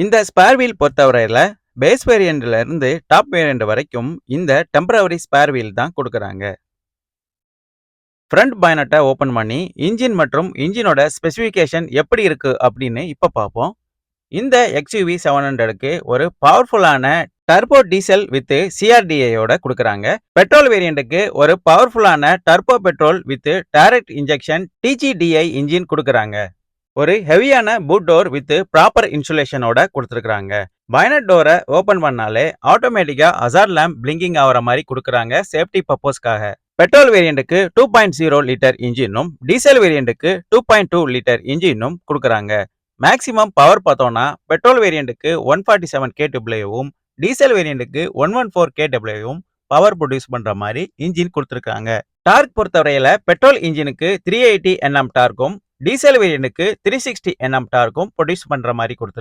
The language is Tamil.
இந்த ஸ்பேர் வீல் பொறுத்தவரையில பேஸ் வேரியண்ட்ல இருந்து டாப் வேரியண்ட் வரைக்கும் இந்த டெம்பரவரி ஸ்பேர் வீல் தான் கொடுக்குறாங்க. ஃப்ரண்ட் பானட்டை ஓபன் பண்ணி இன்ஜின் மற்றும் இன்ஜினோட ஸ்பெசிஃபிகேஷன் எப்படி இருக்கு அப்படின்னு இப்ப பார்ப்போம். இந்த XUV 700க்கு ஒரு பவர்ஃபுல்லான டர்போ டீசல் வித் CRDIயோட கொடுக்குறாங்க. பெட்ரோல் வேரியண்ட்டுக்கு ஒரு பவர்ஃபுல்லான turbo petrol with direct injection TGDI engine கொடுக்குறாங்க. ஒரு ஹெவியான பூட் டோர் வித் ப்ராப்பர் இன்சுலேஷனோட கொடுத்துருக்காங்க. பானட் டோரை ஓபன் பண்ணாலே ஆட்டோமேட்டிக்கா ஹசார்ட் லேம்ப் பிளிங்கிங் ஆகிற மாதிரி கொடுக்குறாங்க சேஃப்டி பர்பஸ்க்காக. பெட்ரோல் வேரியண்ட்டுக்கு 2.0 லிட்டர் இன்ஜினும் டீசல் வேரியண்ட்டுக்கு 2.2 லிட்டர் இன்ஜினும் கொடுக்குறாங்க. மேக்ஸிமம் பவர் பார்த்தோம்னா பெட்ரோல் வேரியண்ட்டுக்கு 147 kWவும் டீசல் வேரியண்ட்டுக்கு 114 kWவும் பவர் ப்ரொடியூஸ் பண்ற மாதிரி இன்ஜின் கொடுத்துருக்காங்க. டார்க் பொறுத்தவரையில பெட்ரோல் இன்ஜினுக்கு 380 Nm டார்க்கும் டீசல் வேரியண்ட்டுக்கு 360 Nm டார்க்கும் ப்ரொடியூஸ் பண்ற மாதிரி கொடுத்துருக்காங்க.